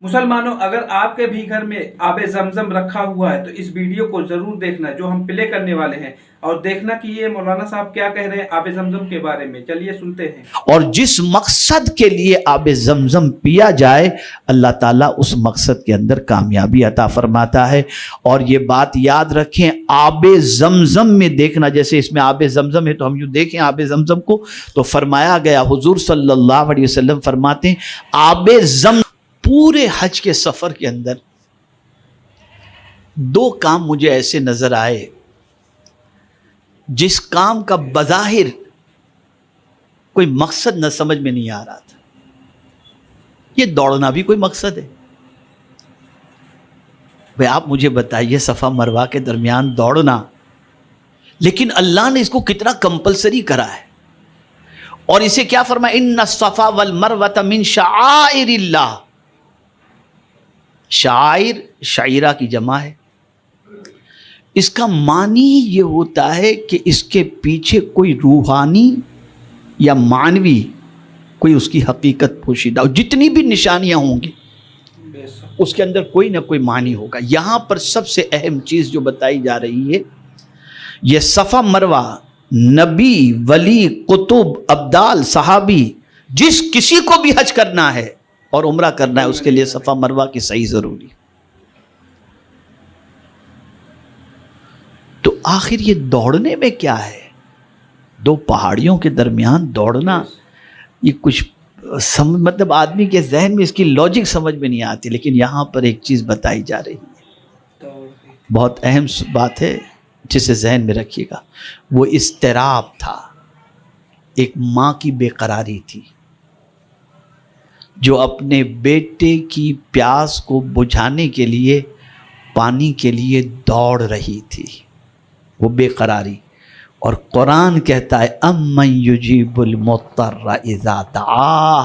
मुसलमानों, अगर आपके भी घर में आब जमजम रखा हुआ है तो इस वीडियो को जरूर देखना जो हम प्ले करने वाले हैं, और देखना कि ये मौलाना साहब क्या कह रहे हैं आब जमजम के बारे में। चलिए सुनते हैं। और जिस मकसद के लिए आब जमजम पिया जाए, अल्लाह ताला उस मकसद के अंदर कामयाबी अता फरमाता है। और ये बात याद रखें, आब जमजम में देखना, जैसे इसमें आब जमजम है तो हम यूँ देखें आब जमजम को, तो फरमाया गया, हुजूर सल्लल्लाहु अलैहि वसल्लम फरमाते हैं, आब जम पूरे हज के सफर के अंदर दो काम मुझे ऐसे नजर आए जिस काम का बज़ाहिर कोई मकसद न समझ में नहीं आ रहा था। ये दौड़ना भी कोई मकसद है? भाई आप मुझे बताइए, सफा मरवा के दरमियान दौड़ना, लेकिन अल्लाह ने इसको कितना कंपलसरी करा है। और इसे क्या फरमाया, इन्ना सफा वल मरवत मिन शाइरिल्लाह। शायर शायरा की जमा है। इसका मानी ये होता है कि इसके पीछे कोई रूहानी या मानवी कोई उसकी हकीकत पोशीदा, और जितनी भी निशानियां होंगी उसके अंदर कोई ना कोई मानी होगा। यहां पर सबसे अहम चीज जो बताई जा रही है, यह सफा मरवा नबी, वली, कुतुब, अब्दाल, सहाबी, जिस किसी को भी हज करना है और उम्रा करना है, उसके लिए सफा मरवा की सही जरूरी। तो आखिर ये दौड़ने में क्या है? दो पहाड़ियों के दरमियान दौड़ना, ये कुछ मतलब आदमी के जहन में इसकी लॉजिक समझ में नहीं आती। लेकिन यहां पर एक चीज बताई जा रही है, बहुत अहम बात है, जिसे जहन में रखिएगा। वो इस्तिराब था, एक मां की बेकरारी थी जो अपने बेटे की प्यास को बुझाने के लिए पानी के लिए दौड़ रही थी, वो बेकरारी। और कुरान कहता है, अम्मन युजीबुल मुत्तर्रा इज़ा दआ,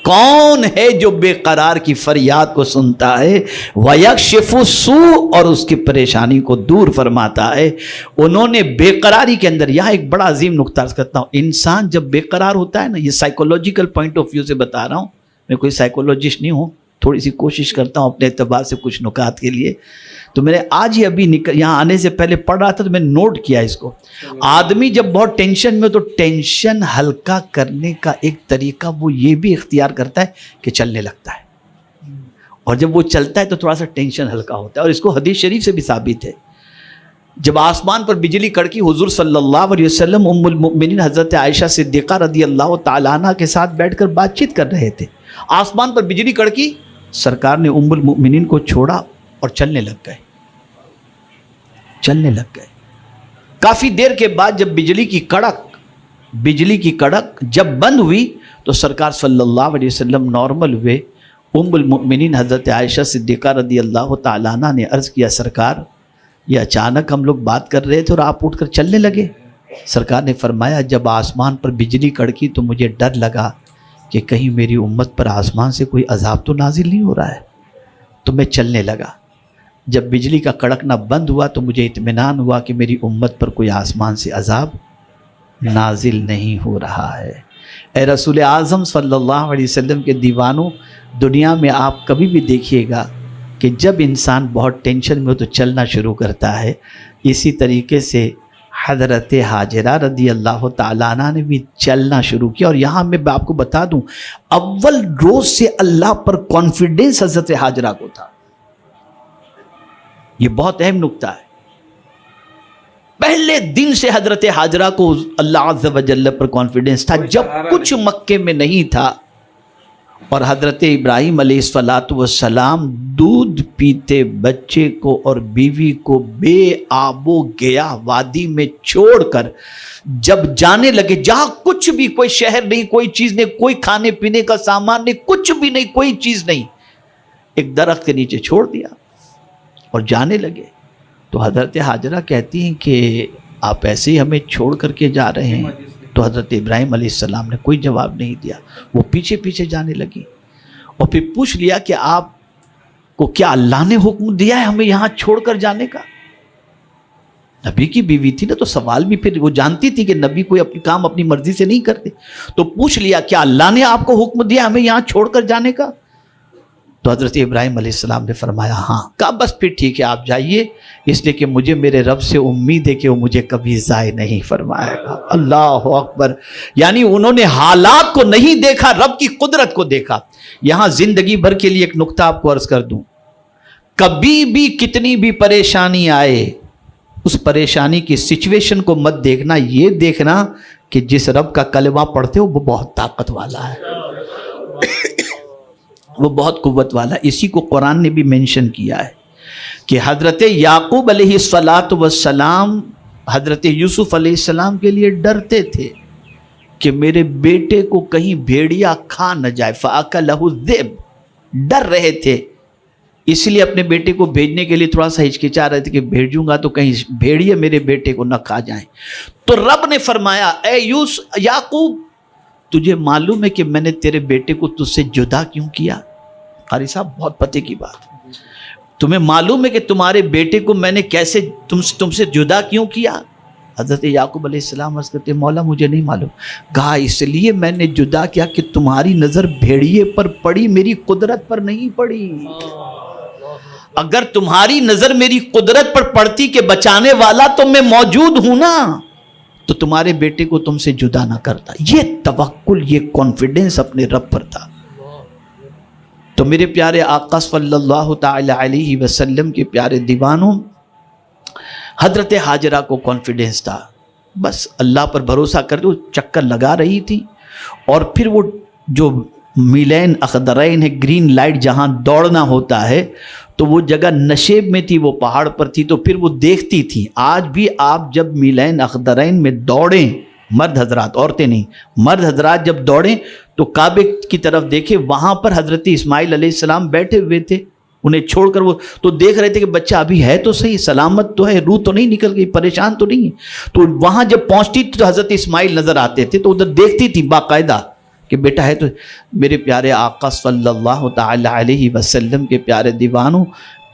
कौन है जो बेकरार की फरियाद को सुनता है, वयक्शिफु सू, और उसकी परेशानी को दूर फरमाता है। उन्होंने बेकरारी के अंदर, यहाँ एक बड़ा अजीम नुक्ता अर्ज करता हूँ, इंसान जब बेकरार होता है ना, ये साइकोलॉजिकल पॉइंट ऑफ व्यू से बता रहा हूँ, मैं कोई साइकोलॉजिस्ट नहीं हूँ, थोड़ी सी कोशिश करता हूँ अपने एतबार से कुछ नुकात के लिए। तो मैंने आज ही अभी यहाँ आने से पहले पढ़ रहा था तो मैंने नोट किया इसको। आदमी जब बहुत टेंशन में, तो टेंशन हल्का करने का एक तरीका वो ये भी इख्तियार करता है कि चलने लगता है, और जब वो चलता है तो थोड़ा सा टेंशन हल्का होता है। और इसको हदीस शरीफ से भी साबित है। जब आसमान पर बिजली कड़की, हुजूर सल्लल्लाहु अलैहि वसल्लम उम्मुल मुमिनीन हज़रत आयशा सिद्दीक़ा रज़ियल्लाहु ताला अन्हा के साथ बैठकर बातचीत कर रहे थे। आसमान पर बिजली कड़की, सरकार ने उम्मुल मुमिनीन को छोड़ा और चलने लग गए। काफी देर के बाद जब बिजली की कड़क जब बंद हुई, तो सरकार सल्लल्लाहु अलैहि वसल्लम नॉर्मल हुए। उम्मुल मुमिनीन हज़रत आयशा सिद्दीक़ा रज़ियल्लाहु ताला अन्हा ने अर्ज़ किया, सरकार ये अचानक हम लोग बात कर रहे थे और आप उठकर चलने लगे। सरकार ने फरमाया, जब आसमान पर बिजली कड़की तो मुझे डर लगा कि कहीं मेरी उम्मत पर आसमान से कोई अजाब तो नाजिल नहीं हो रहा है, तो मैं चलने लगा। जब बिजली का कड़कना बंद हुआ तो मुझे इत्मीनान हुआ कि मेरी उम्मत पर कोई आसमान से अजाब नाजिल नहीं हो रहा है। ए रसूल आज़म सल्लल्लाहु अलैहि वसल्लम के दीवानों, दुनिया में आप कभी भी देखिएगा कि जब इंसान बहुत टेंशन में हो तो चलना शुरू करता है। इसी तरीके से हज़रत हाजरा रज़ियल्लाहु ताला अन्हा ने भी चलना शुरू किया। और यहाँ मैं आपको बता दूं, अव्वल रोज से अल्लाह पर कॉन्फिडेंस हज़रत हाजरा को था। ये बहुत अहम नुक्ता है। पहले दिन से हज़रत हाजरा को अल्लाह अज़्ज़ व जल्ल पर कॉन्फिडेंस था। जब कुछ मक्के में नहीं था और हज़रत इब्राहीम अलैहिस्सलातु वस्सलाम दूध पीते बच्चे को और बीवी को बेआबो गया वादी में छोड़कर जब जाने लगे, जहां कुछ भी, कोई शहर नहीं, कोई चीज नहीं, कोई खाने पीने का सामान नहीं, कुछ भी नहीं, कोई चीज नहीं, एक दरख्त के नीचे छोड़ दिया और जाने लगे। तो हज़रत हाजरा कहती हैं कि आप ऐसे ही हमें छोड़ करके जा रहे हैं? तो हज़रत इब्राहीम अलैहिस्सलाम ने कोई जवाब नहीं दिया, वो पीछे पीछे जाने लगी। और फिर पूछ लिया कि आपको क्या अल्लाह ने हुक्म दिया है हमें यहाँ छोड़कर जाने का? नबी की बीवी थी ना, तो सवाल भी, फिर वो जानती थी कि नबी कोई अपनी काम अपनी मर्जी से नहीं करते। तो पूछ लिया, क्या अल्लाह ने आपको हुक्म दिया हमें यहाँ छोड़कर जाने का? تو حضرت ابراہیم علیہ السلام نے فرمایا ہاں. کہا بس پھر ٹھیک ہے آپ جائیے، اس لیے کہ مجھے میرے رب سے امید ہے کہ وہ مجھے کبھی ضائع نہیں فرمائے گا. اللہ اکبر. یعنی انہوں نے حالات کو نہیں دیکھا، رب کی قدرت کو دیکھا. یہاں زندگی بھر کے لیے ایک نقطہ آپ کو عرض کر دوں، کبھی بھی کتنی بھی پریشانی آئے اس پریشانی کی سچویشن کو مت دیکھنا، یہ دیکھنا کہ جس رب کا کلمہ پڑھتے ہو وہ بہت طاقت والا ہے، وہ بہت قوت والا. اسی کو قرآن نے بھی مینشن کیا ہے کہ حضرت یعقوب علیہ السلام حضرت یوسف علیہ السلام کے لیے ڈرتے تھے کہ میرے بیٹے کو کہیں بھیڑیا کھا نہ جائے. فَأَكَلَهُ الذِّئْبُ. ڈر رہے تھے، اس لیے اپنے بیٹے کو بھیجنے کے لیے تھوڑا سا ہچکچا رہے تھے کہ بھیجوں گا تو کہیں بھیڑیے میرے بیٹے کو نہ کھا جائیں. تو رب نے فرمایا اے یعقوب تجھے معلوم ہے کہ میں نے تیرے بیٹے کو تجھ سے جدا کیوں کیا؟ قاری صاحب بہت پتے کی بات. تمہیں معلوم ہے کہ تمہارے بیٹے کو میں نے کیسے تم سے جدا کیوں کیا؟ حضرت یعقوب علیہ السلام عرض کرتے مولا مجھے نہیں معلوم. کہا اس لیے میں نے جدا کیا کہ تمہاری نظر بھیڑیے پر پڑی، میری قدرت پر نہیں پڑی. اگر تمہاری نظر میری قدرت پر پڑتی کہ بچانے والا تو میں موجود ہوں نا، تو تمہارے بیٹے کو تم سے جدا نہ کرتا. یہ توکل، یہ کانفیڈنس اپنے رب پر تھا. تو میرے پیارے آقا صلی اللہ تعالی علیہ وسلم کے پیارے دیوانوں، حضرت ہاجرہ کو کانفیڈنس تھا، بس اللہ پر بھروسہ کرتے وہ چکر لگا رہی تھی. اور پھر وہ جو میلین اخضرین ہے، گرین لائٹ جہاں دوڑنا ہوتا ہے، تو وہ جگہ نشیب میں تھی، وہ پہاڑ پر تھی. تو پھر وہ دیکھتی تھی. آج بھی آپ جب میلین اخضرین میں دوڑیں، مرد حضرات، عورتیں نہیں، مرد حضرات جب دوڑیں تو کعبے کی طرف دیکھیں، وہاں پر حضرت اسماعیل علیہ السلام بیٹھے ہوئے تھے، انہیں چھوڑ کر وہ تو دیکھ رہے تھے کہ بچہ ابھی ہے تو صحیح، سلامت تو ہے، روح تو نہیں نکل گئی، پریشان تو نہیں ہے. تو وہاں جب پہنچتی تو حضرت اسماعیل نظر آتے تھے، تو ادھر دیکھتی تھی باقاعدہ کہ بیٹا ہے. تو میرے پیارے آقا صلی اللہ تعالی علیہ وسلم کے پیارے دیوانوں،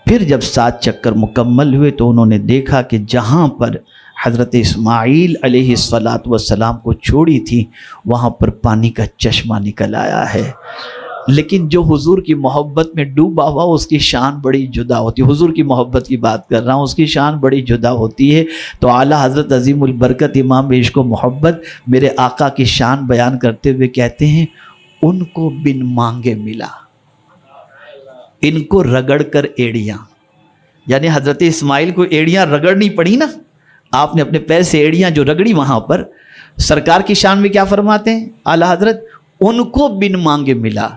پھر جب 7 چکر مکمل ہوئے تو انہوں نے دیکھا کہ جہاں پر حضرت اسماعیل علیہ السلام کو چھوڑی تھی وہاں پر پانی کا چشمہ نکل آیا ہے. لیکن جو حضور کی محبت میں ڈوبا ہوا اس کی شان بڑی جدا ہوتی ہے. حضور کی محبت کی بات کر رہا ہوں، اس کی شان بڑی جدا ہوتی ہے. تو اعلیٰ حضرت عظیم البرکت امام عشق و محبت میرے آقا کی شان بیان کرتے ہوئے کہتے ہیں ان کو بن مانگے ملا، ان کو رگڑ کر ایڑیاں. یعنی حضرت اسماعیل کو ایڑیاں رگڑنی پڑی نا، آپ نے اپنے پیر سے ایڑیاں جو رگڑی وہاں پر. سرکار کی شان میں کیا فرماتے ہیں اعلیٰ حضرت؟ ان کو بن مانگے ملا،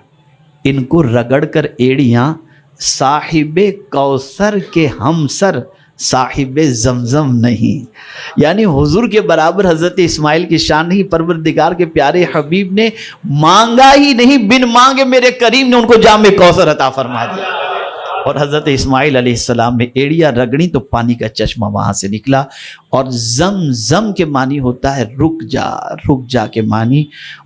ان کو رگڑ کر ایڑیاں صاحب کوثر کے ہم سر صاحب زمزم نہیں. یعنی حضور کے برابر حضرت اسماعیل کی شان نہیں، پروردگار کے پیارے حبیب نے مانگا ہی نہیں، بن مانگے میرے کریم نے ان کو جام کوثر عطا فرما دیا. اور حضرت اسماعیل علیہ السلام نے ایڑیاں رگڑی تو پانی کا چشمہ وہاں سے نکلا. اور زم کے معنی ہوتا ہے رک جا کے معنی.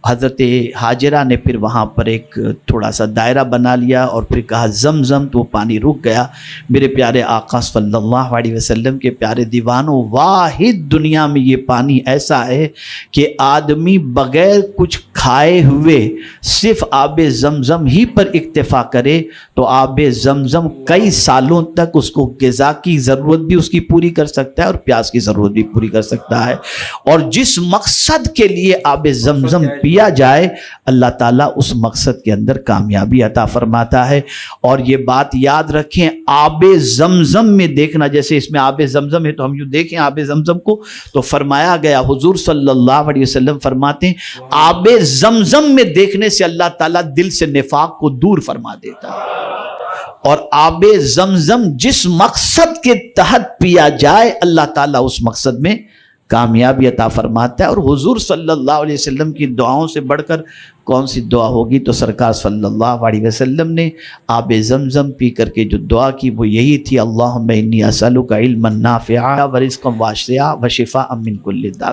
حضرت ہاجرہ نے پھر وہاں پر ایک تھوڑا سا دائرہ بنا لیا اور پھر کہا زم تو وہ پانی رک گیا. میرے پیارے آقا صلی اللہ علیہ وسلم کے پیارے دیوانوں، واحد دنیا میں یہ پانی ایسا ہے کہ آدمی بغیر کچھ کھائے ہوئے صرف آب زمزم ہی پر اکتفا کرے تو آب زمزم کئی سالوں تک اس کو غذا کی ضرورت بھی اس کی پوری کر سکتا ہے اور پیاس کی ضرورت بھی پوری کر سکتا ہے. اور جس مقصد کے لیے آب زمزم پیا جائے اللہ تعالیٰ اس مقصد کے اندر کامیابی عطا فرماتا ہے. اور یہ بات یاد رکھیں، آب زمزم میں دیکھنا، جیسے اس میں آب زمزم ہے تو ہم یوں دیکھیں آب زمزم کو تو فرمایا گیا، حضور صلی اللہ علیہ وسلم فرماتے ہیں آب زمزم میں دیکھنے سے اللہ تعالیٰ دل سے نفاق کو دور فرما دیتا ہے. اور آب زمزم جس مقصد کے تحت پیا جائے اللہ تعالیٰ اس مقصد میں کامیابی عطا فرماتا ہے. اور حضور صلی اللہ علیہ وسلم کی دعاؤں سے بڑھ کر کون سی دعا ہوگی؟ تو سرکار صلی اللہ علیہ وسلم نے آب زمزم پی کر کے جو دعا کی وہ یہی تھی، اللہم انی اسألک علما نافعا ورزقا واسعا وشفاء من کل داء.